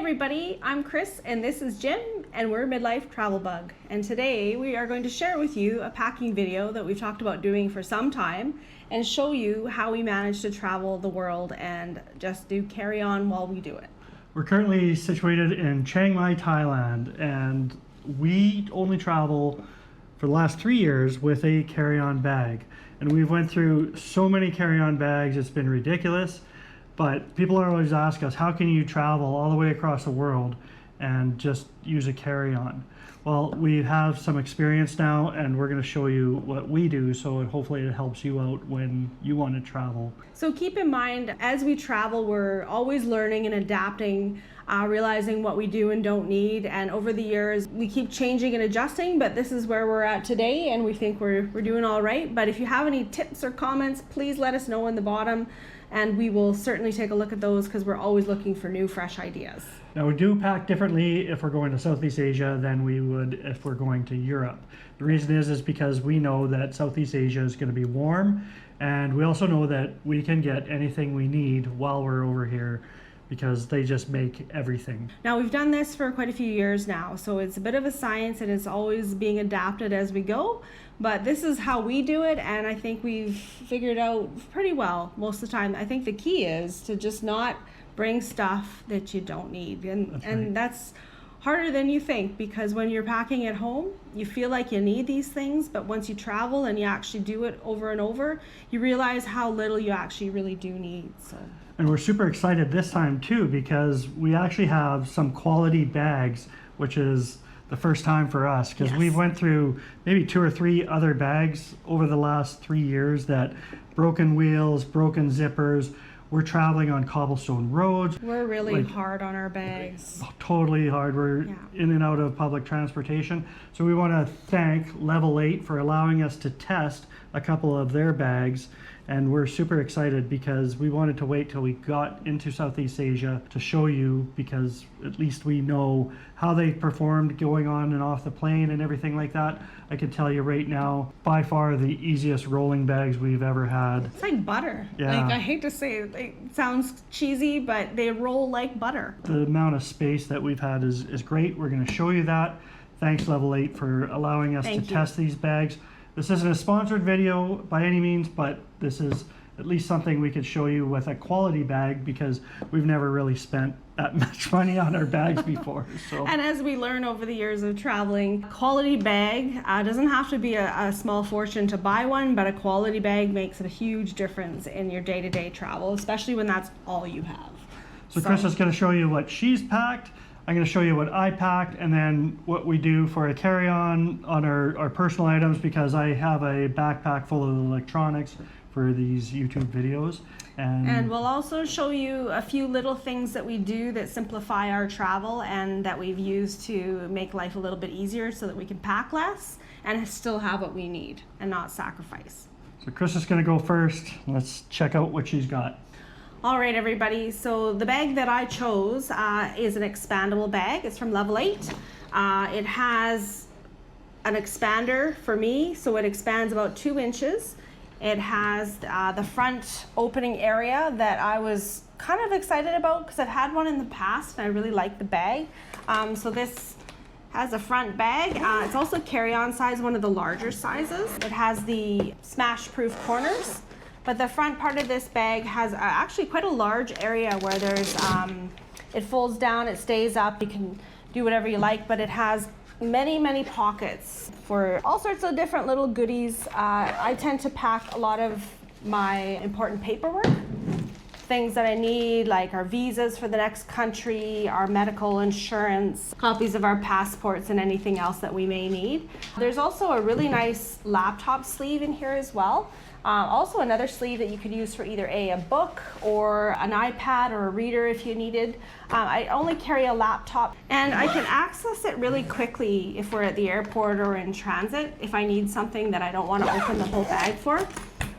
everybody, I'm Chris and this is Jim and we're Midlife Travel Bug, and today we are going to share with you a packing video that we've talked about doing for some time and show you how we manage to travel the world and just do carry-on while we do it. We're currently situated in Chiang Mai, Thailand, and we only travel for the last 3 years with a carry-on bag, and we've went through so many carry-on bags, it's been ridiculous. But people always ask us, how can you travel all the way across the world and just use a carry-on? Well, we have some experience now and we're going to show you what we do, so hopefully it helps you out when you want to travel. So keep in mind, as we travel, we're always learning and adapting, realizing what we do and don't need. And over the years, we keep changing and adjusting, but this is where we're at today and we think we're doing all right. But if you have any tips or comments, please let us know in the bottom. And we will certainly take a look at those because we're always looking for new, fresh ideas. Now, we do pack differently if we're going to Southeast Asia than we would if we're going to Europe. The reason is because we know that Southeast Asia is going to be warm, and we also know that we can get anything we need while we're over here because they just make everything. Now, we've done this for quite a few years now, so it's a bit of a science and it's always being adapted as we go. But this is how we do it, and I think we've figured out pretty well most of the time. I think the key is to just not bring stuff that you don't need. And that's harder than you think, because when you're packing at home, you feel like you need these things, but once you travel and you actually do it over and over, you realize how little you actually really do need. So. And we're super excited this time too, because we actually have some quality bags, which is the first time for us, because Yes. we went through maybe 2 or 3 other bags over the last 3 years that broken wheels, broken zippers. We're traveling on cobblestone roads. We're really hard on our bags. Totally hard. We're in and out of public transportation. So we want to thank Level 8 for allowing us to test a couple of their bags. And we're super excited because we wanted to wait till we got into Southeast Asia to show you, because at least we know how they performed going on and off the plane and everything like that. I can tell you right now, by far the easiest rolling bags we've ever had. It's like butter. Yeah. Like, I hate to say it, it sounds cheesy, but they roll like butter. The amount of space that we've had is great. We're going to show you that. Thanks, Level 8, for allowing us to test these bags. This isn't a sponsored video by any means, but this is at least something we could show you with a quality bag, because we've never really spent that much money on our bags before. So. And as we learn over the years of traveling, quality bag doesn't have to be a small fortune to buy one, but a quality bag makes a huge difference in your day-to-day travel, especially when that's all you have. So Chris is going to show you what she's packed. I'm going to show you what I packed, and then what we do for a carry-on on our personal items, because I have a backpack full of electronics for these YouTube videos. And we'll also show you a few little things that we do that simplify our travel and that we've used to make life a little bit easier so that we can pack less and still have what we need and not sacrifice. So Chris is going to go first. Let's check out what she's got. All right, everybody, so the bag that I chose is an expandable bag. It's from Level 8. It has an expander for me, so it expands about 2 inches. It has the front opening area that I was kind of excited about because I've had one in the past and I really like the bag. So this has a front bag. It's also carry-on size, one of the larger sizes. It has the smash-proof corners. But the front part of this bag has actually quite a large area where there's, it folds down, it stays up, you can do whatever you like, but it has many, many pockets for all sorts of different little goodies. I tend to pack a lot of my important paperwork, things that I need, like our visas for the next country, our medical insurance, copies of our passports, and anything else that we may need. There's also a really nice laptop sleeve in here as well. Also another sleeve that you could use for either a book or an iPad or a reader if you needed. I only carry a laptop, and I can access it really quickly if we're at the airport or in transit if I need something that I don't want to open the whole bag for.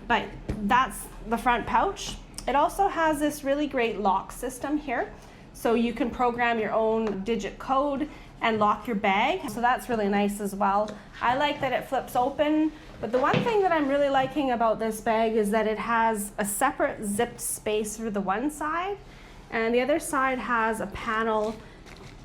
But that's the front pouch. It also has this really great lock system here, so you can program your own digit code and lock your bag. So that's really nice as well. I like that it flips open, but the one thing that I'm really liking about this bag is that it has a separate zipped space for the one side, and the other side has a panel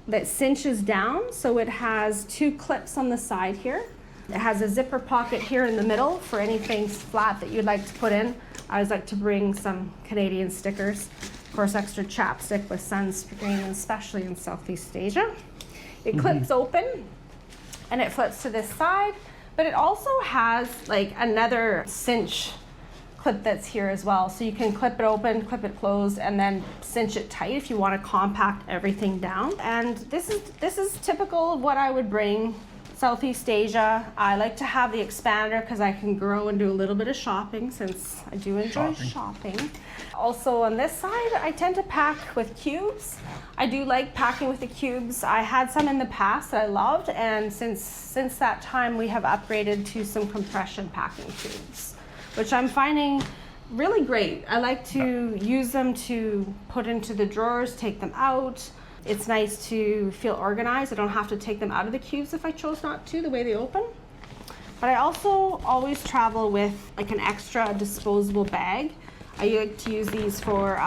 that cinches down. So it has 2 clips on the side here. It has a zipper pocket here in the middle for anything flat that you'd like to put in. I always like to bring some Canadian stickers. Of course, extra chapstick with sunscreen, especially in Southeast Asia. It clips open and it flips to this side, but it also has like another cinch clip that's here as well. So you can clip it open, clip it closed, and then cinch it tight if you want to compact everything down. And this is typical of what I would bring Southeast Asia. I like to have the expander because I can grow and do a little bit of shopping, since I do enjoy shopping. Also on this side, I tend to pack with cubes. I do like packing with the cubes. I had some in the past that I loved, and since that time we have upgraded to some compression packing tubes, which I'm finding really great. I like to use them to put into the drawers, take them out. It's nice to feel organized. I don't have to take them out of the cubes if I chose not to, the way they open. But I also always travel with like an extra disposable bag. I like to use these for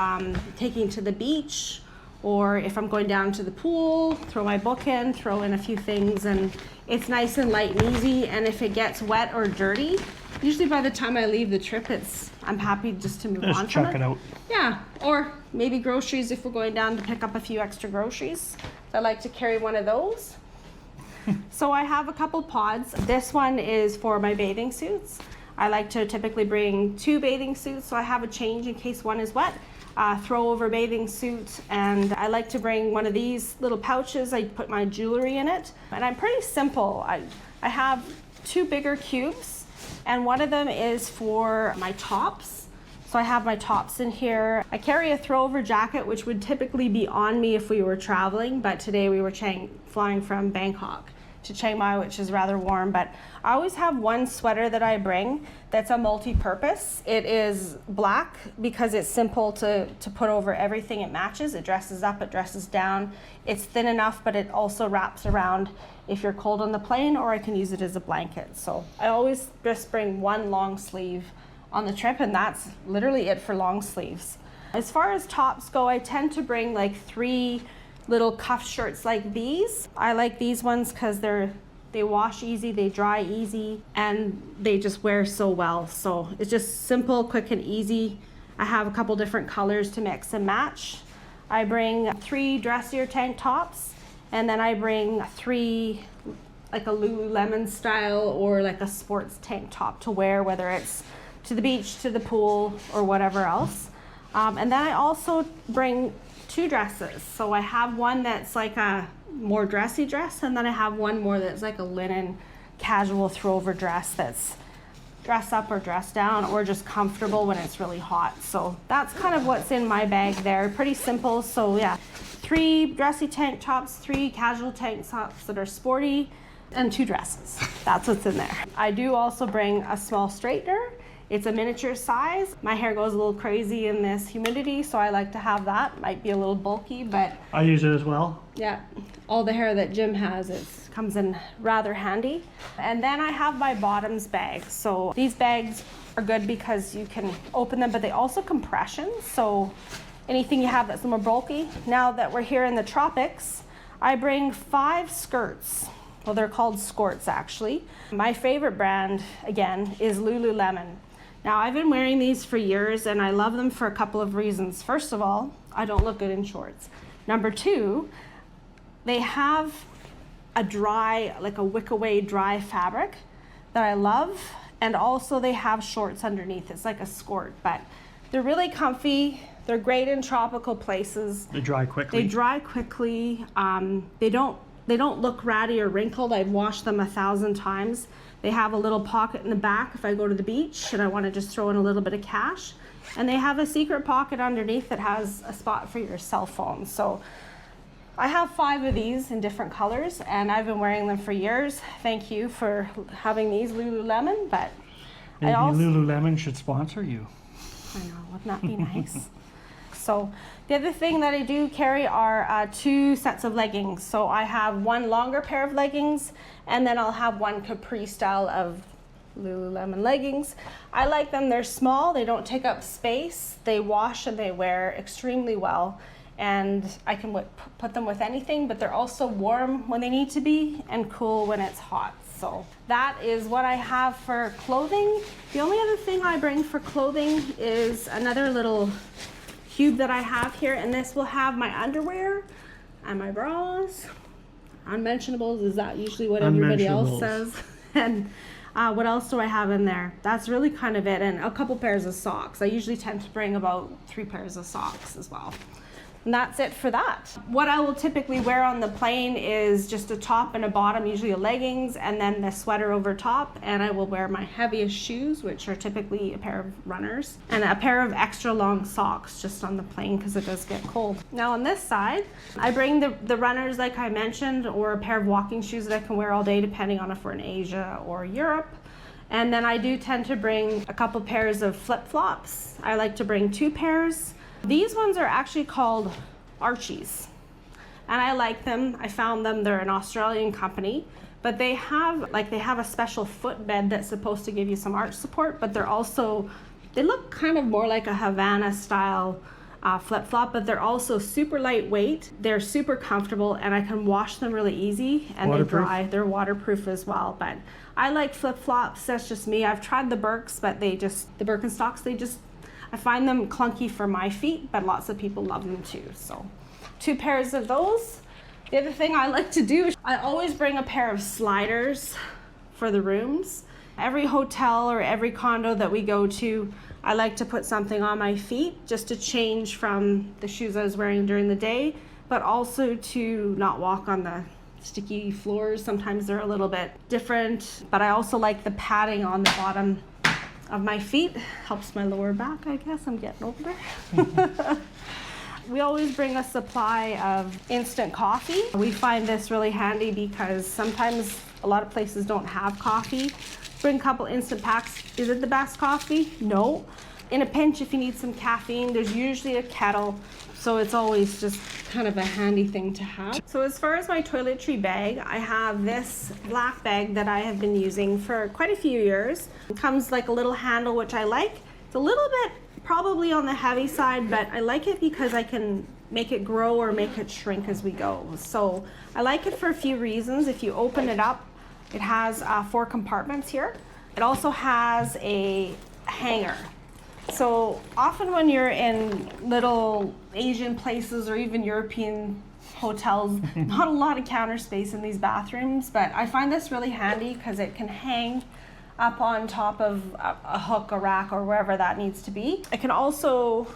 taking to the beach, or if I'm going down to the pool, throw my book in, throw in a few things, and it's nice and light and easy. And if it gets wet or dirty, usually by the time I leave the trip, I'm happy just to move on from it. Just chuck it out. Yeah, or maybe groceries if we're going down to pick up a few extra groceries. I like to carry one of those. So I have a couple pods. This one is for my bathing suits. I like to typically bring 2 bathing suits, so I have a change in case one is wet. Throw over bathing suit, and I like to bring one of these little pouches. I put my jewelry in it, and I'm pretty simple. I have 2 bigger cubes, and one of them is for my tops. So I have my tops in here. I carry a throw-over jacket, which would typically be on me if we were traveling, but today we were flying from Bangkok to Chiang Mai, which is rather warm. But I always have one sweater that I bring that's a multi-purpose. It is black because it's simple to put over everything. It matches, it dresses up, it dresses down. It's thin enough, but it also wraps around if you're cold on the plane, or I can use it as a blanket. So I always just bring one long sleeve on the trip, and that's literally it for long sleeves. As far as tops go, I tend to bring like 3 little cuff shirts like these. I like these ones because they wash easy, they dry easy, and they just wear so well. So it's just simple, quick, and easy. I have a couple different colors to mix and match. I bring 3 dressier tank tops, and then I bring 3 like a Lululemon style or like a sports tank top to wear, whether it's to the beach, to the pool, or whatever else. And then I also bring 2 dresses. So I have one that's like a more dressy dress, and then I have one more that's like a linen casual throw-over dress that's dress up or dress down, or just comfortable when it's really hot. So that's kind of what's in my bag there. Pretty simple. So yeah, 3 dressy tank tops, 3 casual tank tops that are sporty, and 2 dresses. That's what's in there. I do also bring a small straightener. It's a miniature size. My hair goes a little crazy in this humidity, so I like to have that. Might be a little bulky, but I use it as well. yeah, all the hair that Jim has, it comes in rather handy. And then I have my bottoms bag. So these bags are good because you can open them, but they also compression. So anything you have that's more bulky. Now that we're here in the tropics, I bring 5 skirts. Well, they're called skirts actually. My favorite brand, again, is Lululemon. Now, I've been wearing these for years, and I love them for a couple of reasons. First of all, I don't look good in shorts. Number 2, they have a dry, like a wick-away dry fabric that I love, and also they have shorts underneath. It's like a skirt, but they're really comfy. They're great in tropical places. They dry quickly. They dry quickly. They don't look ratty or wrinkled. I've washed them 1,000 times. They have a little pocket in the back if I go to the beach and I want to just throw in a little bit of cash. And they have a secret pocket underneath that has a spot for your cell phone. So I have 5 of these in different colors, and I've been wearing them for years. Thank you for having these, Lululemon. But Maybe Lululemon should sponsor you. I know, wouldn't that be nice? So the other thing that I do carry are 2 sets of leggings. So I have one longer pair of leggings, and then I'll have one capri style of Lululemon leggings. I like them. They're small. They don't take up space. They wash and they wear extremely well. and I can put them with anything, but they're also warm when they need to be and cool when it's hot. So that is what I have for clothing. The only other thing I bring for clothing is another little cube that I have here, and this will have my underwear and my bras. Unmentionables, is that usually what everybody else says? And what else do I have in there? That's really kind of it, and a couple pairs of socks. I usually tend to bring about 3 pairs of socks as well. And that's it for that. What I will typically wear on the plane is just a top and a bottom, usually a leggings, and then the sweater over top. And I will wear my heaviest shoes, which are typically a pair of runners, and a pair of extra long socks just on the plane because it does get cold. Now on this side, I bring the runners like I mentioned, or a pair of walking shoes that I can wear all day depending on if we're in Asia or Europe. And then I do tend to bring a couple pairs of flip-flops. I like to bring 2 pairs. These ones are actually called Archies, and I like them. I found them, they're an Australian company, but they have a special footbed that's supposed to give you some arch support, but they look kind of more like a Havana style flip-flop, but they're also super lightweight. They're super comfortable, and I can wash them really easy, and they dry. They're waterproof as well, but I like flip-flops. That's just me. I've tried the Birks, but the Birkenstocks, I find them clunky for my feet, but lots of people love them too. So 2 pairs of those. The other thing I like to do is I always bring a pair of sliders for the rooms. Every hotel or every condo that we go to, I like to put something on my feet just to change from the shoes I was wearing during the day, but also to not walk on the sticky floors. Sometimes they're a little bit different, but I also like the padding on the bottom of my feet. Helps my lower back, I guess. I'm getting older. We always bring a supply of instant coffee. We find this really handy because sometimes a lot of places don't have coffee. Bring a couple instant packs. Is it the best coffee? No. In a pinch, if you need some caffeine, there's usually a kettle. So it's always just kind of a handy thing to have. So as far as my toiletry bag, I have this black bag that I have been using for quite a few years. It comes like a little handle, which I like. It's a little bit probably on the heavy side, but I like it because I can make it grow or make it shrink as we go. So I like it for a few reasons. If you open it up, it has 4 compartments here. It also has a hanger. So often when you're in little Asian places or even European hotels, not a lot of counter space in these bathrooms, but I find this really handy because it can hang up on top of a hook, a rack, or wherever that needs to be. I can also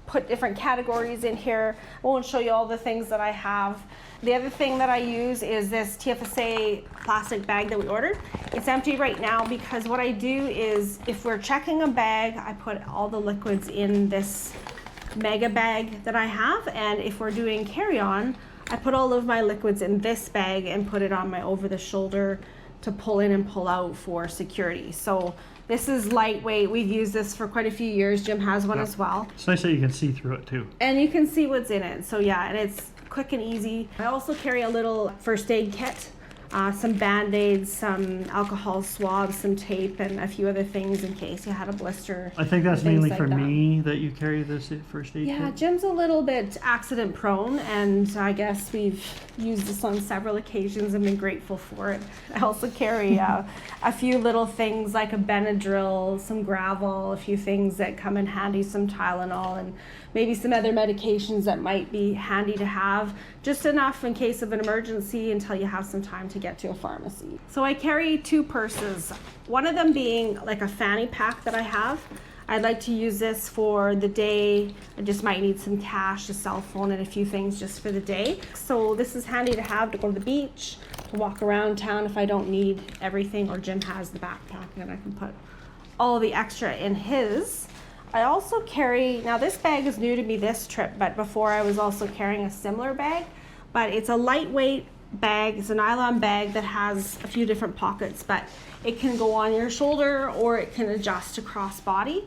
put different categories in here. I won't show you all the things that I have. The other thing that I use is this TFSA plastic bag that we ordered. It's empty right now because what I do is if we're checking a bag, I put all the liquids in this mega bag that I have, and if we're doing carry-on, I put all of my liquids in this bag and put it on my over-the-shoulder to pull in and pull out for security. So this is lightweight. We've used this for quite a few years. Jim has one as well. It's nice that you can see through it too. And you can see what's in it. So yeah, and it's quick and easy. I also carry a little first aid kit, some Band-Aids, some alcohol swabs, some tape, and a few other things in case you had a blister. I think that's mainly for me that you carry this first aid kit. Yeah, Jim's a little bit accident prone, and I guess we've used this on several occasions and been grateful for it. I also carry a few little things like a Benadryl, some Gravel, a few things that come in handy, some Tylenol, and maybe some other medications that might be handy to have, just enough in case of an emergency until you have some time to get to a pharmacy. So I carry 2 purses, one of them being like a fanny pack that I have. I'd like to use this for the day. I just might need some cash, a cell phone, and a few things just for the day. So this is handy to have to go to the beach, to walk around town if I don't need everything, or Jim has the backpack and I can put all the extra in his. I also carry, now this bag is new to me this trip, but before I was also carrying a similar bag, but it's a lightweight bag. It's a nylon bag that has a few different pockets, but it can go on your shoulder or it can adjust to cross body.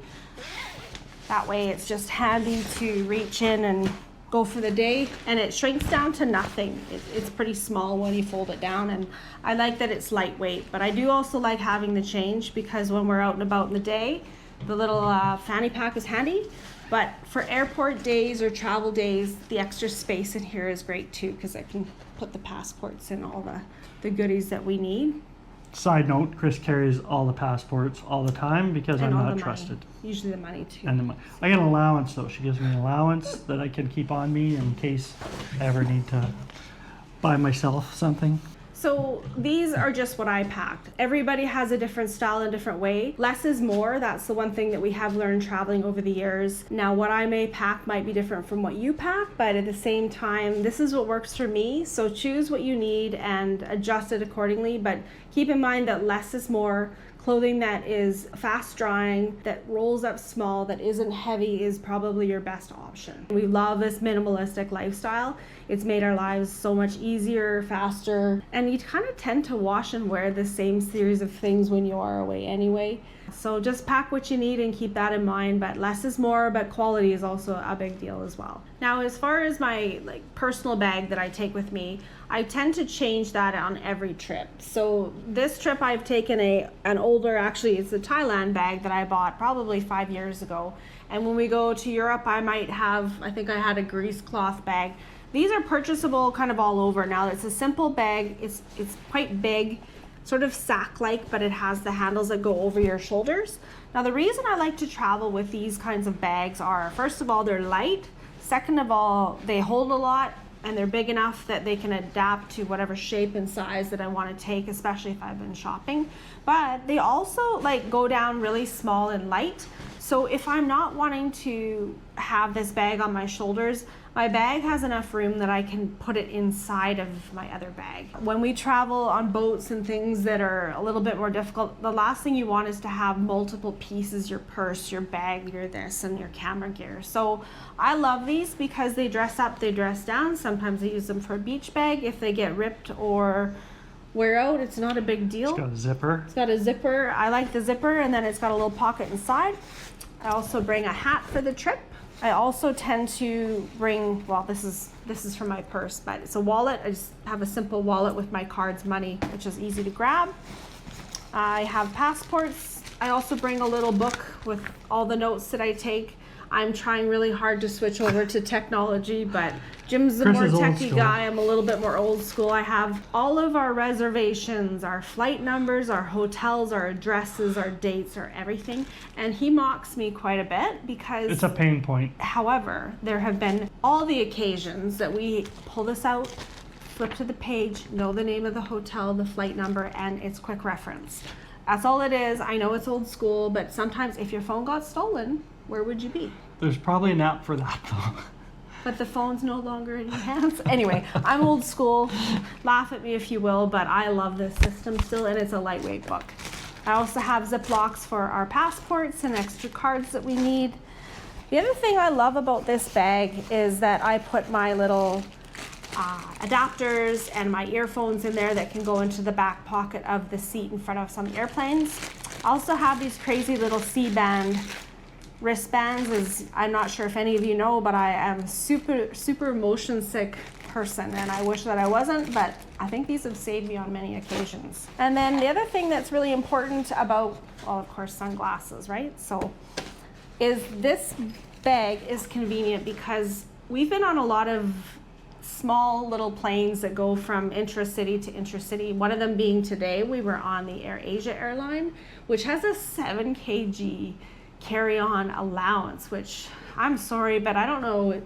That way it's just handy to reach in and go for the day, and it shrinks down to nothing. It's pretty small when you fold it down, and I like that it's lightweight, but I do also like having the change because when we're out and about in the day, the little fanny pack is handy, But for airport days or travel days, the extra space in here is great too, because I can put the passports and all the goodies that we need. Side note, Chris carries all the passports all the time because And I'm all not the trusted. money. Usually the money too. And I get an allowance though. She gives me an allowance that I can keep on me in case I ever need to buy myself something. So these are just what I packed. Everybody has a different style and different way. Less is more. That's the one thing that we have learned traveling over the years. Now what I may pack might be different from what you pack, but at the same time, this is what works for me. So choose what you need and adjust it accordingly. But keep in mind that less is more. Clothing that is fast drying, that rolls up small, that isn't heavy is probably your best option. We love this minimalistic lifestyle. It's made our lives so much easier, faster, and you kind of tend to wash and wear the same series of things when you are away anyway. So just pack what you need and keep that in mind, but less is more, but quality is also a big deal as well. Now, as far as my personal bag that I take with me, I tend to change that on every trip. So this trip I've taken an older, actually it's a Thailand bag that I bought probably 5 years ago. And when we go to Europe, I might have, I think I had a greasecloth bag. These are purchasable kind of all over. Now it's a simple bag, it's quite big, sort of sack-like, but it has the handles that go over your shoulders. Now the reason I like to travel with these kinds of bags are, first of all, they're light. Second of all, they hold a lot and they're big enough that they can adapt to whatever shape and size that I want to take, especially if I've been shopping. But they also go down really small and light. So if I'm not wanting to have this bag on my shoulders, my bag has enough room that I can put it inside of my other bag. When we travel on boats and things that are a little bit more difficult, the last thing you want is to have multiple pieces, your purse, your bag, your this, and your camera gear. So I love these because they dress up, they dress down. Sometimes I use them for a beach bag. If they get ripped or wear out, it's not a big deal. It's got a zipper. It's got a zipper. I like the zipper, and then it's got a little pocket inside. I also bring a hat for the trip. I also tend to bring, well, this is from my purse, but it's a wallet. I just have a simple wallet with my cards, money, which is easy to grab. I have passports. I also bring a little book with all the notes that I take. I'm trying really hard to switch over to technology, but Jim's the more techie guy. I'm a little bit more old school. I have all of our reservations, our flight numbers, our hotels, our addresses, our dates, our everything. And he mocks me quite a bit because it's a pain point. However, there have been all the occasions that we pull this out, flip to the page, know the name of the hotel, the flight number, and it's quick reference. That's all it is. I know it's old school, but sometimes if your phone got stolen, where would you be? There's probably an app for that though. But the phone's no longer in your hands. Anyway, I'm old school. Laugh at me if you will, but I love this system still, and it's a lightweight book. I also have Ziplocs for our passports and extra cards that we need. The other thing I love about this bag is that I put my little adapters and my earphones in there that can go into the back pocket of the seat in front of some airplanes. I also have these crazy little C-band wristbands. As I'm not sure if any of you know, but I am super motion sick person, and I wish that I wasn't, but I think these have saved me on many occasions. And then the other thing that's really important about, well, of course, sunglasses, right? So is this bag is convenient because we've been on a lot of small little planes that go from intra-city to intra-city. One of them being today, we were on the AirAsia airline, which has a 7 kg carry-on allowance, which I'm sorry, but I don't know,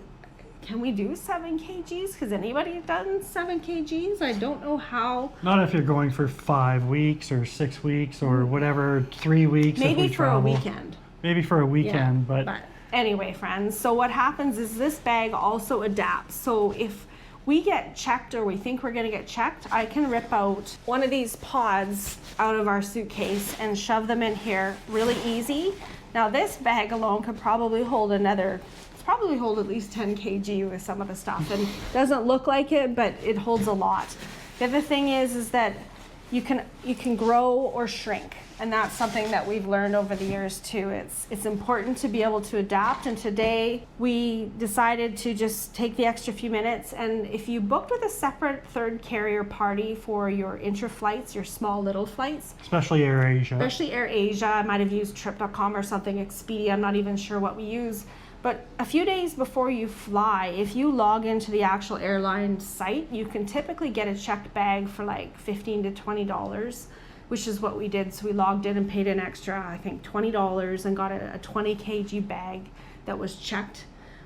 can we do 7 kgs? Has anybody done 7 kgs? I don't know how. Not if you're going for 5 weeks or 6 weeks or whatever, 3 weeks. Maybe for a weekend. Maybe for a weekend, yeah, but anyway, friends, so what happens is this bag also adapts. So if we get checked or we think we're gonna get checked, I can rip out one of these pods out of our suitcase and shove them in here really easy. Now this bag alone could probably hold at least 10 kg with some of the stuff, and doesn't look like it, but it holds a lot. The other thing is that you can grow or shrink, and that's something that we've learned over the years too. It's important to be able to adapt, and today we decided to just take the extra few minutes, and if you booked with a separate third carrier party for your intra flights, your small little flights, especially AirAsia, I might have used trip.com or something, Expedia, I'm not even sure what we use, But a few days before you fly, if you log into the actual airline site, you can typically get a checked bag for like $15 to $20, which is what we did. So we logged in and paid an extra, I think $20, and got a 20 kg bag that was checked.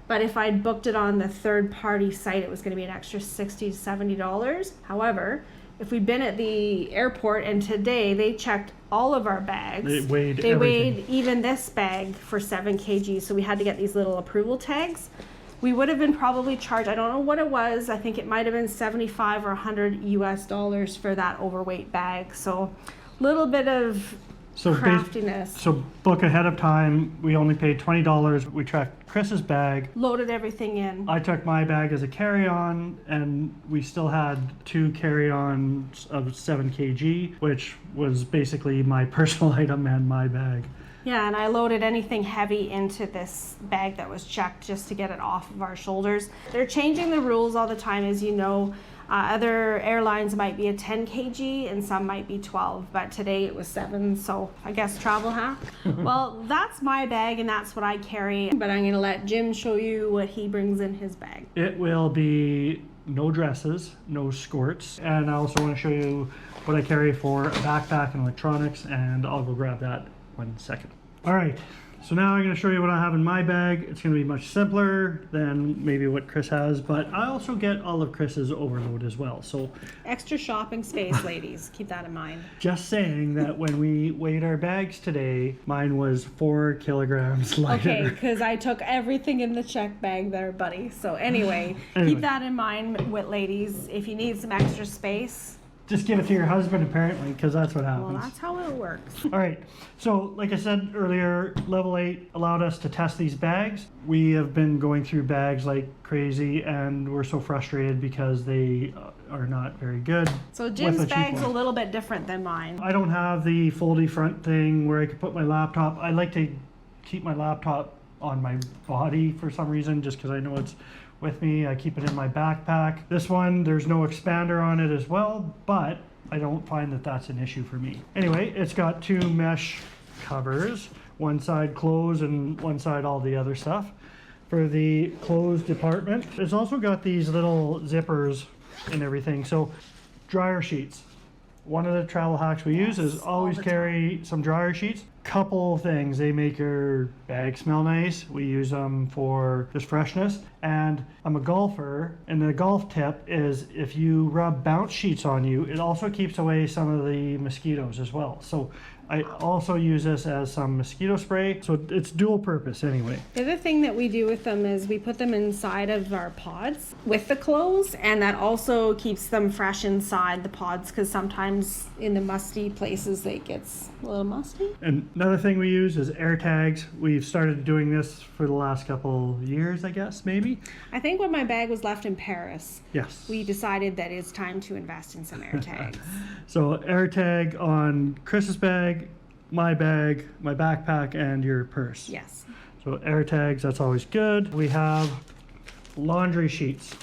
But if I'd booked it on the third party site, it was going to be an extra $60 to $70. However, if we'd been at the airport and today they checked all of our bags, they weighed even this bag for 7 kg, so we had to get these little approval tags. We would have been probably charged, I don't know what it was, I think it might have been 75 or 100 US dollars for that overweight bag. So a little bit of craftiness. So book ahead of time. We only paid $20. We tracked Chris's bag. Loaded everything in. I took my bag as a carry-on, and we still had 2 carry-ons of 7 kg, which was basically my personal item and my bag. Yeah, and I loaded anything heavy into this bag that was checked just to get it off of our shoulders. They're changing the rules all the time, as you know. Other airlines might be a 10 kg and some might be 12, but today it was 7, so I guess travel hack. Well, that's my bag and that's what I carry, but I'm gonna let Jim show you what he brings in his bag. It will be no dresses, no skirts, and I also want to show you what I carry for a backpack and electronics, and I'll go grab that 1 second. All right. So now I'm going to show you what I have in my bag. It's going to be much simpler than maybe what Chris has, but I also get all of Chris's overload as well. So extra shopping space, ladies. Keep that in mind. Just saying that when we weighed our bags today, mine was 4 kilograms lighter. Okay, because I took everything in the check bag there, buddy. So anyway, keep that in mind, with ladies. If you need some extra space, just give it to your husband, apparently, because that's what happens. Well, that's how it works. All right. So, like I said earlier, Level 8 allowed us to test these bags. We have been going through bags like crazy, and we're so frustrated because they are not very good. So Jim's bag's a little bit different than mine. I don't have the foldy front thing where I could put my laptop. I like to keep my laptop on my body for some reason, just because I know it's with me. I keep it in my backpack. This one, there's no expander on it as well, but I don't find that that's an issue for me. Anyway, it's got 2 mesh covers, one side clothes and one side all the other stuff. For the clothes department, it's also got these little zippers and everything. So dryer sheets. One of the travel hacks we use is always carry some dryer sheets. Couple things, they make your bag smell nice. We use them for just freshness. And I'm a golfer, and the golf tip is if you rub bounce sheets on you, it also keeps away some of the mosquitoes as well. So I also use this as some mosquito spray, so it's dual purpose anyway. The other thing that we do with them is we put them inside of our pods with the clothes, and that also keeps them fresh inside the pods, because sometimes in the musty places they get a little musty. And another thing we use is air tags. We've started doing this for the last couple years, I guess, maybe. I think when my bag was left in Paris, yes, we decided that it's time to invest in some air tags. So air tag on Chris's bag, my bag, my backpack, and your purse. Yes. So air tags, that's always good. We have laundry sheets,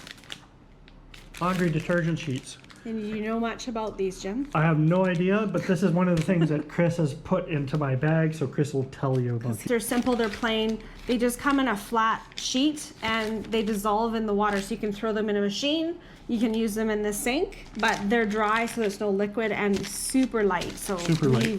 laundry detergent sheets. And do you know much about these, Jim? I have no idea, but this is one of the things that Chris has put into my bag, so Chris will tell you about They're simple, they're plain. They just come in a flat sheet and they dissolve in the water, so you can throw them in a machine. You can use them in the sink, but they're dry, so there's no liquid, and super light. So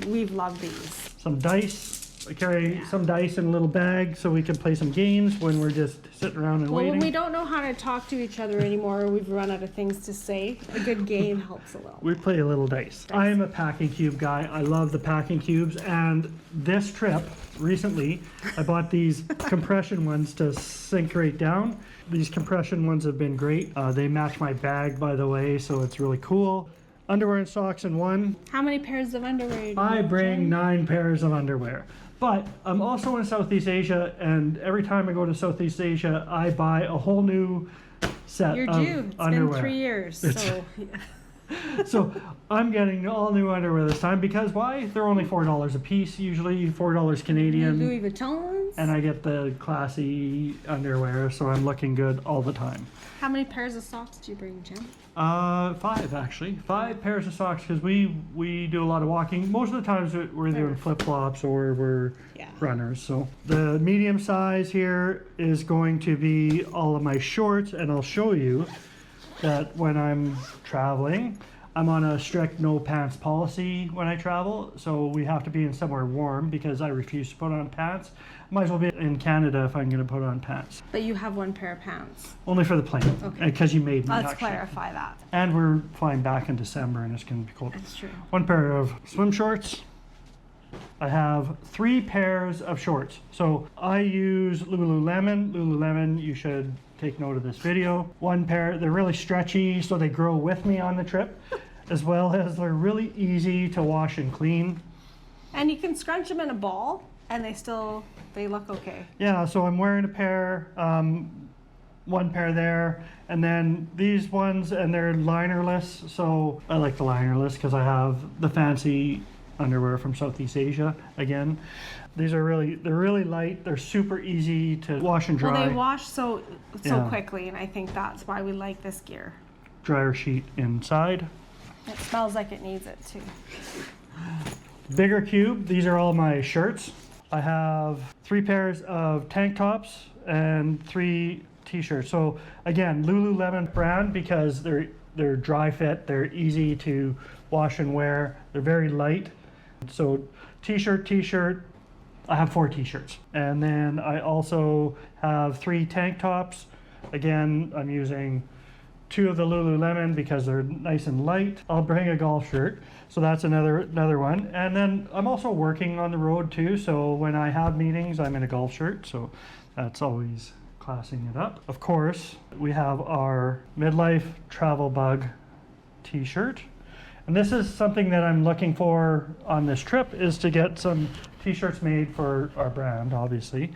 we've loved these. Some dice. I carry some dice in a little bag so we can play some games when we're just sitting around and waiting. When we don't know how to talk to each other anymore, we've run out of things to say. A good game helps a little. We play a little dice. I am a packing cube guy. I love the packing cubes, and this trip recently I bought these compression ones to sink right down. These compression ones have been great. They match my bag, by the way, so it's really cool. Underwear and socks in one. How many pairs of underwear do you I have, bring Jim? 9 pairs of underwear. But I'm also in Southeast Asia, and every time I go to Southeast Asia, I buy a whole new set You're of due. It's underwear. been 3 years, so So I'm getting all new underwear this time because why? They're only $4 a piece, usually $4 Canadian. Louis Vuittons. And I get the classy underwear, so I'm looking good all the time. How many pairs of socks do you bring, Jim? 5 actually. 5 pairs of socks because we do a lot of walking. Most of the times we're doing flip-flops or we're runners. So the medium size here is going to be all of my shorts, and I'll show you that when I'm traveling, I'm on a strict no pants policy when I travel, so we have to be in somewhere warm because I refuse to put on pants. Might as well be in Canada if I'm going to put on pants. But you have one pair of pants. Only for the plane, Okay. Because you made me. Let's actually. clarify that. And we're flying back in December, and it's going to be cold. That's true. One pair of swim shorts. I have 3 pairs of shorts. So I use Lululemon. Lululemon, you should take note of this video. One pair, they're really stretchy, so they grow with me on the trip, as well as they're really easy to wash and clean. And you can scrunch them in a ball, and they look okay. Yeah, so I'm wearing a pair, one pair there, and then these ones, and they're linerless. So I like the linerless because I have the fancy underwear from Southeast Asia again. These are they're really light. They're super easy to wash and dry. Well, they wash so Yeah. quickly, and I think that's why we like this gear. Dryer sheet inside. It smells like it needs it too. Bigger cube. These are all my shirts. I have 3 pairs of tank tops and 3 t-shirts. So again, Lululemon brand because they're dry fit. They're easy to wash and wear. They're very light. So t-shirt. I have 4 t-shirts. And then I also have 3 tank tops. Again, I'm using 2 of the Lululemon because they're nice and light. I'll bring a golf shirt. So that's another one. And then I'm also working on the road too. So when I have meetings, I'm in a golf shirt. So that's always classing it up. Of course, we have our Midlife Travel Bug t-shirt. And this is something that I'm looking for on this trip, is to get some t-shirts made for our brand, obviously,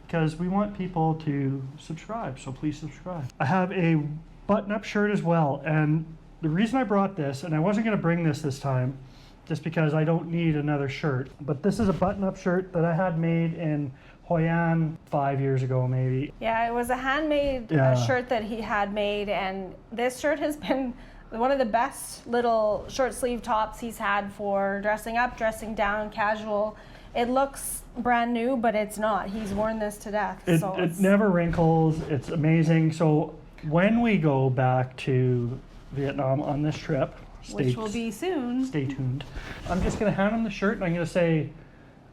because we want people to subscribe, so please subscribe. I have a button-up shirt as well, and the reason I brought this, and I wasn't going to bring this time, just because I don't need another shirt, but this is a button-up shirt that I had made in Hoi An 5 years ago, maybe. Yeah, it was a handmade shirt that he had made, and this shirt has been one of the best little short sleeve tops he's had for dressing up, dressing down, casual. It looks brand new, but it's not. He's worn this to death. It never wrinkles. It's amazing. So when we go back to Vietnam on this trip, which will be soon. Stay tuned. I'm just going to hand him the shirt, and I'm going to say,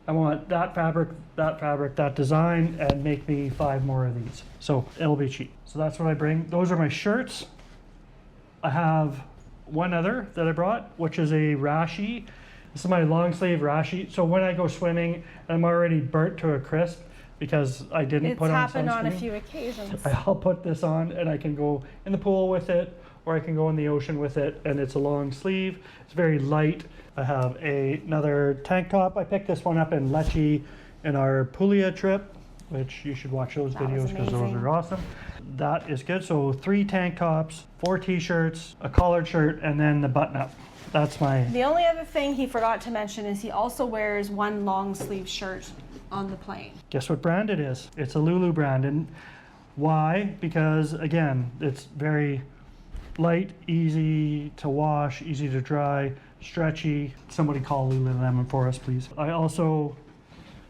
I want that fabric, that design, and make me 5 more of these. So it'll be cheap. So that's what I bring. Those are my shirts. I have one other that I brought, which is a rashi. This is my long sleeve rashi. So when I go swimming, I'm already burnt to a crisp because I didn't put on sunscreen. It's happened on a few occasions. I'll put this on and I can go in the pool with it, or I can go in the ocean with it, and it's a long sleeve. It's very light. I have another tank top. I picked this one up in Lecce in our Puglia trip, which you should watch those videos because those are awesome. That is good. So 3 tank tops, 4 t-shirts, a collared shirt, and then the button up. That's my... The only other thing he forgot to mention is he also wears one long sleeve shirt on the plane. Guess what brand it is? It's a Lulu brand. And why? Because again, it's very light, easy to wash, easy to dry, stretchy. Somebody call Lululemon for us, please. I also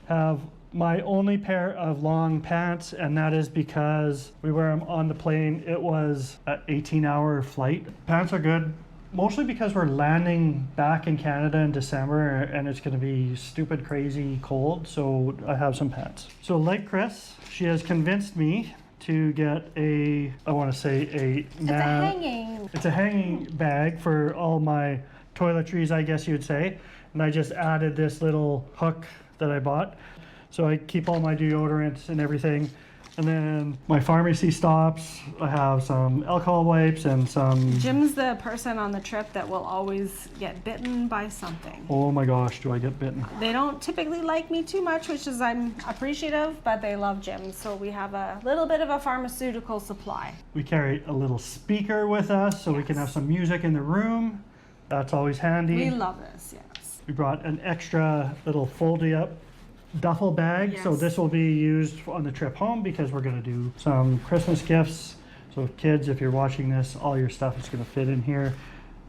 have my only pair of long pants, and that is because we wear them on the plane. It was an 18-hour flight. Pants are good, mostly because we're landing back in Canada in December, and it's going to be stupid, crazy cold, so I have some pants. So like Chris, she has convinced me to get it's a hanging bag for all my toiletries, I guess you'd say. And I just added this little hook that I bought. So I keep all my deodorants and everything And then my pharmacy stops. I have some alcohol wipes and some... Jim's the person on the trip that will always get bitten by something. Oh my gosh, do I get bitten. They don't typically like me too much, which is I'm appreciative, but they love Jim. So we have a little bit of a pharmaceutical supply. We carry a little speaker with us so we can have some music in the room. That's always handy. We love this, yes. We brought an extra little folded up duffel bag. Yes. So this will be used on the trip home because we're going to do some Christmas gifts. So kids, if you're watching this, all your stuff is going to fit in here.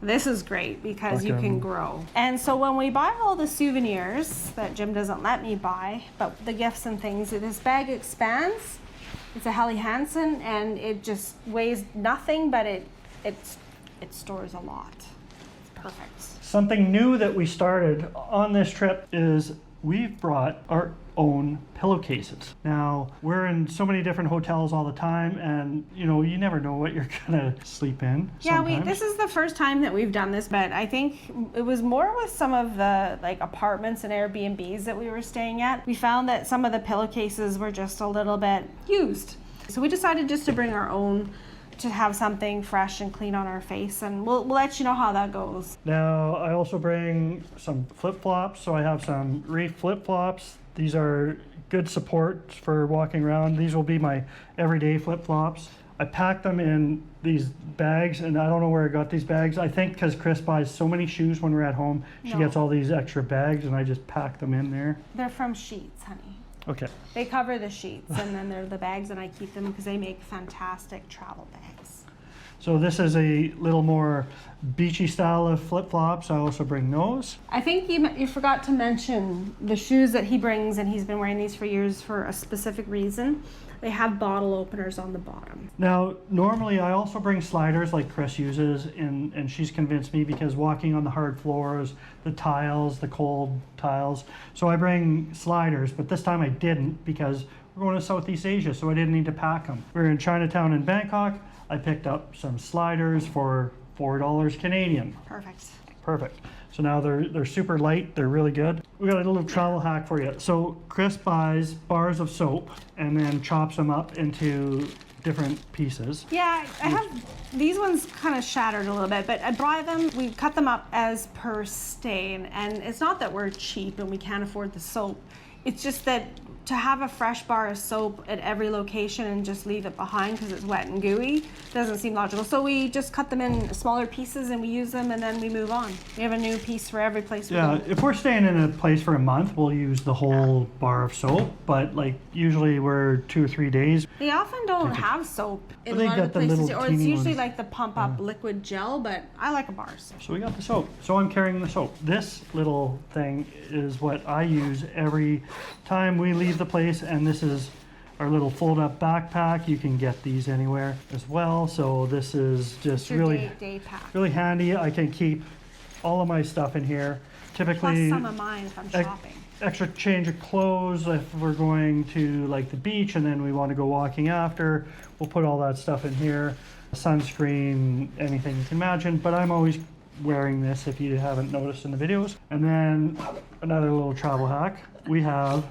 This is great because you can grow. And so when we buy all the souvenirs that Jim doesn't let me buy, but the gifts and things, this bag expands. It's a Helly Hansen and it just weighs nothing, but it stores a lot. It's perfect. Something new that we started on this trip is we've brought our own pillowcases. Now, we're in so many different hotels all the time, and you know, you never know what you're gonna sleep in. Yeah, sometimes. this is the first time that we've done this, but I think it was more with some of the like apartments and Airbnbs that we were staying at. We found that some of the pillowcases were just a little bit used. So we decided just to bring our own to have something fresh and clean on our face, and we'll let you know how that goes. Now, I also bring some flip-flops, so I have some Reef flip-flops. These are good support for walking around. These will be my everyday flip-flops. I packed them in these bags, and I don't know where I got these bags. I think because Chris buys so many shoes when we're at home, she gets all these extra bags, and I just pack them in there. They're from Sheets, honey. Okay. They cover the sheets, and then they're the bags, and I keep them because they make fantastic travel bags. So this is a little more beachy style of flip-flops. I also bring those. I think you forgot to mention the shoes that he brings, and he's been wearing these for years for a specific reason. They have bottle openers on the bottom. Now, normally I also bring sliders like Chris uses, and she's convinced me because walking on the hard floors, the tiles, the cold tiles. So I bring sliders, but this time I didn't because we're going to Southeast Asia, so I didn't need to pack them. We're in Chinatown in Bangkok. I picked up some sliders for $4 Canadian. Perfect. Perfect. So now they're super light. They're really good. We got a little travel hack for you. So Chris buys bars of soap and then chops them up into different pieces. Yeah, I have these ones kind of shattered a little bit, but I buy them, we cut them up as per stain, and it's not that we're cheap and we can't afford the soap. It's just that to have a fresh bar of soap at every location and just leave it behind because it's wet and gooey doesn't seem logical. So we just cut them in smaller pieces and we use them and then we move on. We have a new piece for every place we go. If we're staying in a place for a month, we'll use the whole bar of soap, but like usually we're 2 or 3 days. They often don't have soap in Well, a lot of the places, or it's teeny usually ones. like the pump up liquid gel, but I like a bar of soap. So we got the soap. So I'm carrying the soap. This little thing is what I use every time we leave the place, and this is our little fold-up backpack. You can get these anywhere as well. So this is just It's your really, day pack. really handy. I can keep all of my stuff in here. Plus Typically, some of mine if I'm shopping. extra change of clothes if we're going to like the beach and then we want to go walking after. We'll put all that stuff in here. Sunscreen, anything you can imagine. But I'm always wearing this if you haven't noticed in the videos. And then another little travel hack. We have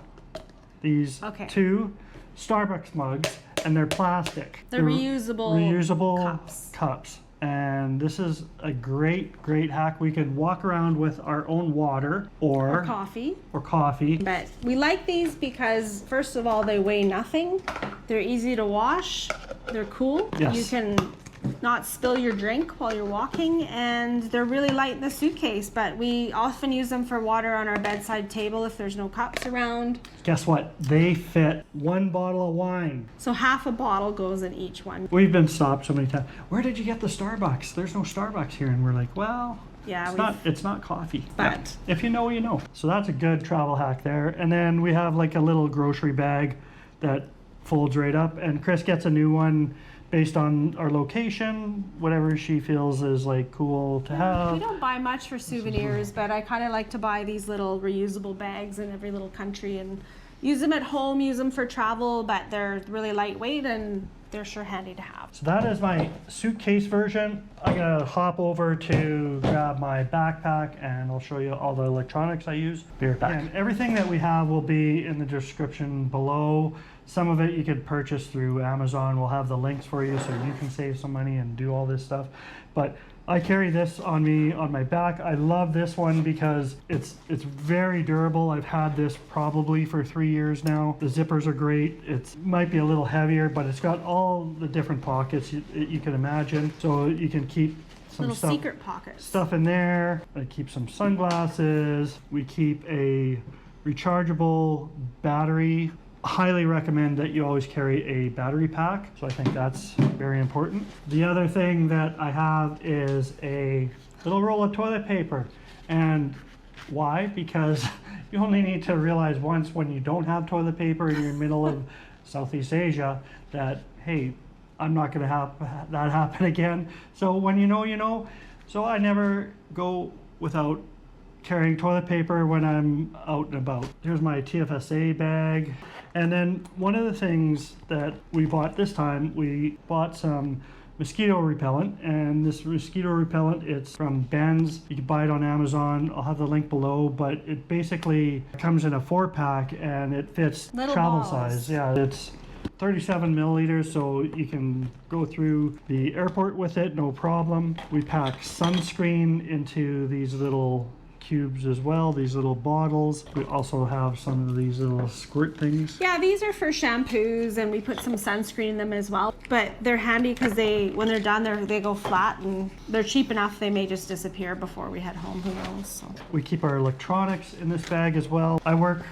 these 2 Starbucks mugs, and they're plastic. They're reusable cups. And this is a great hack. We can walk around with our own water or coffee. But we like these because, first of all, they weigh nothing. They're easy to wash. They're cool. Yes. You can not spill your drink while you're walking, and they're really light in the suitcase, but we often use them for water on our bedside table if there's no cups around. Guess what? They fit 1 bottle of wine. So half a bottle goes in each one. We've been stopped so many times. Where did you get the Starbucks? There's no Starbucks here. And we're like, well, yeah, it's not coffee. But if you know, you know. So that's a good travel hack there. And then we have like a little grocery bag that folds right up, and Chris gets a new one based on our location, whatever she feels is like cool to have. We don't buy much for souvenirs, but I kind of like to buy these little reusable bags in every little country, and use them at home, use them for travel, but they're really lightweight and they're sure handy to have. So that is my suitcase version. I'm gonna hop over to grab my backpack and I'll show you all the electronics I use. Be right back. And everything that we have will be in the description below. Some of it you could purchase through Amazon. We'll have the links for you so you can save some money and do all this stuff. But I carry this on me on my back. I love this one because it's very durable. I've had this probably for 3 years now. The zippers are great. It might be a little heavier, but it's got all the different pockets you can imagine. So you can keep some Little secret pockets. Stuff in there. I keep some sunglasses. We keep a rechargeable battery. Highly recommend that you always carry a battery pack, so I think that's very important. The other thing that I have is a little roll of toilet paper. And why? Because you only need to realize once when you don't have toilet paper in the middle of Southeast Asia that, hey, I'm not going to have that happen again. So when you know, you know. So I never go without carrying toilet paper when I'm out and about. Here's my TFSA bag. And then one of the things that we bought this time, we bought some mosquito repellent, and this mosquito repellent, it's from Ben's. You can buy it on Amazon. I'll have the link below, but it basically comes in a 4-pack and it fits Little travel balls. size. Yeah, it's 37 milliliters, so you can go through the airport with it, no problem. We pack sunscreen into these little cubes as well, these little bottles. We also have some of these little squirt things. Yeah, these are for shampoos, and we put some sunscreen in them as well. But they're handy because when they're done, they go flat, and they're cheap enough they may just disappear before we head home. Who knows? So. We keep our electronics in this bag as well. I work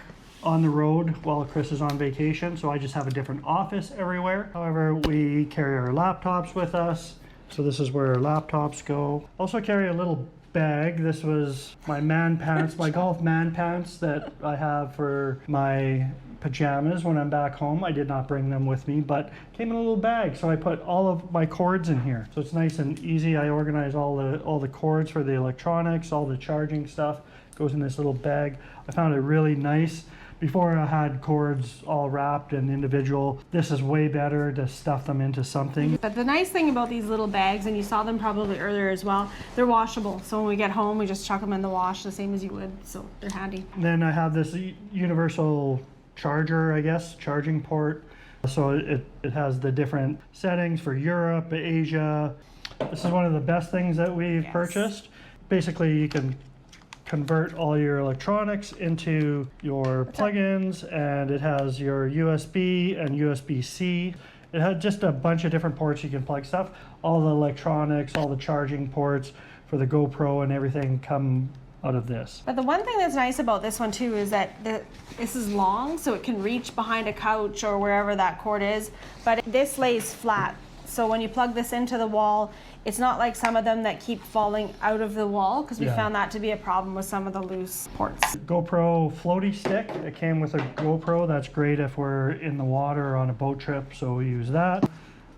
on the road while Chris is on vacation, so I just have a different office everywhere. However, we carry our laptops with us, so this is where our laptops go. Also carry a little bag. This was my man pants, my golf man pants that I have for my pajamas when I'm back home. I did not bring them with me, but came in a little bag, so I put all of my cords in here. So it's nice and easy. I organize all the cords for the electronics, all the charging stuff goes in this little bag. I found it really nice. Before I had cords all wrapped and individual. This is way better to stuff them into something. But the nice thing about these little bags, and you saw them probably earlier as well, they're washable. So when we get home, we just chuck them in the wash the same as you would. So they're handy. Then I have this universal charger, I guess, charging port. So it has the different settings for Europe, Asia. This is one of the best things that we've purchased. Basically, you can convert all your electronics into your plugins, and it has your USB and USB-C. It had just a bunch of different ports you can plug stuff. All the electronics, all the charging ports for the GoPro and everything come out of this. But the one thing that's nice about this one too is that this is long, so it can reach behind a couch or wherever that cord is, but this lays flat. So when you plug this into the wall, it's not like some of them that keep falling out of the wall, because we found that to be a problem with some of the loose ports. GoPro floaty stick. It came with a GoPro. That's great if we're in the water or on a boat trip, so we use that.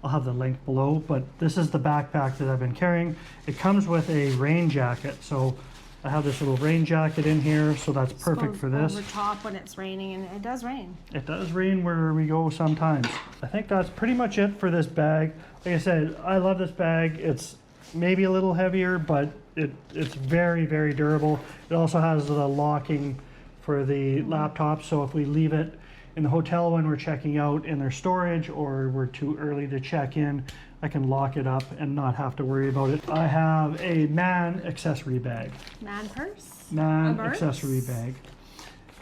I'll have the link below, but this is the backpack that I've been carrying. It comes with a rain jacket, so I have this little rain jacket in here, so that's perfect for this. Over top when it's raining, and it does rain. It does rain where we go sometimes. I think that's pretty much it for this bag. Like I said, I love this bag. It's maybe a little heavier, but it's very, very durable. It also has the locking for the laptop, so if we leave it in the hotel when we're checking out in their storage, or we're too early to check in, I can lock it up and not have to worry about it. I have a man accessory bag. Man purse? Man accessory bag.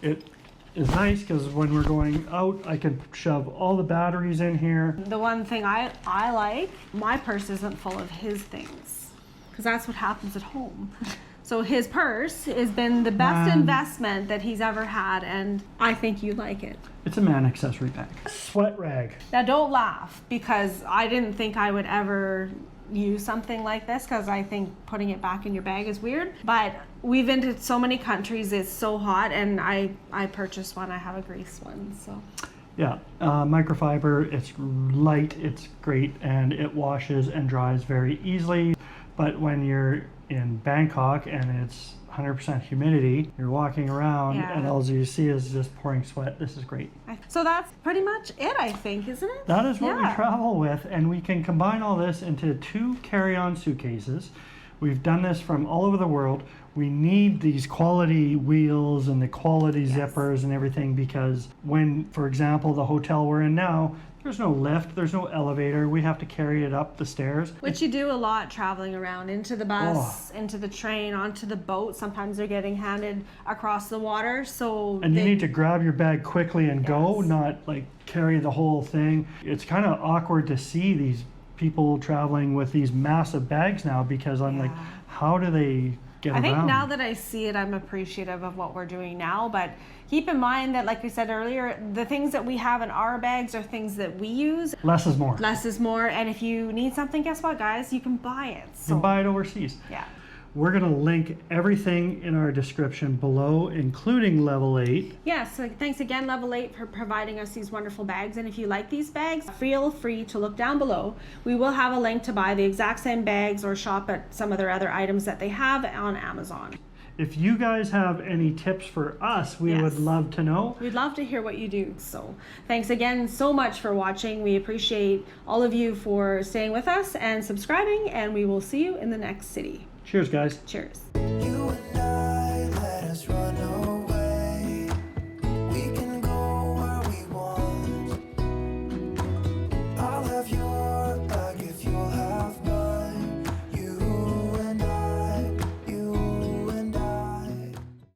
It is nice because when we're going out, I can shove all the batteries in here. The one thing I like, my purse isn't full of his things, because that's what happens at home. So his purse has been the best investment that he's ever had, and I think you like it. It's a man accessory bag. Sweat rag. Now don't laugh, because I didn't think I would ever use something like this, because I think putting it back in your bag is weird. But we've been to so many countries, it's so hot, and I purchased one. I have a Greece one, so. Yeah, microfiber, it's light, it's great, and it washes and dries very easily. But when you're in Bangkok and it's 100% humidity. You're walking around Yeah. and all you see is just pouring sweat. This is great. So that's pretty much it, I think, isn't it? That is what we Yeah. travel with, and we can combine all this into 2 carry-on suitcases. We've done this from all over the world. We need these quality wheels and the quality Yes. zippers and everything because when, for example, the hotel we're in now, there's no lift, there's no elevator. We have to carry it up the stairs. Which you do a lot traveling around, into the bus, into the train, onto the boat. Sometimes they're getting handed across the water. So And you need to grab your bag quickly and go, Yes. not like carry the whole thing. It's kind of awkward to see these people traveling with these massive bags now because I'm like, Yeah. how do they get I around? think now that I see it, I'm appreciative of what we're doing now. But keep in mind that, like we said earlier, the things that we have in our bags are things that we use. Less is more. Less is more. And if you need something, guess what, guys? You can buy it. You So, can buy it overseas. yeah. We're going to link everything in our description below, including level 8. Yes, so thanks again, Level 8, for providing us these wonderful bags. And if you like these bags, feel free to look down below. We will have a link to buy the exact same bags or shop at some of their other items that they have on Amazon. If you guys have any tips for us, we Yes. would love to know. We'd love to hear what you do. So thanks again so much for watching. We appreciate all of you for staying with us and subscribing, and we will see you in the next city. Cheers, guys. Cheers.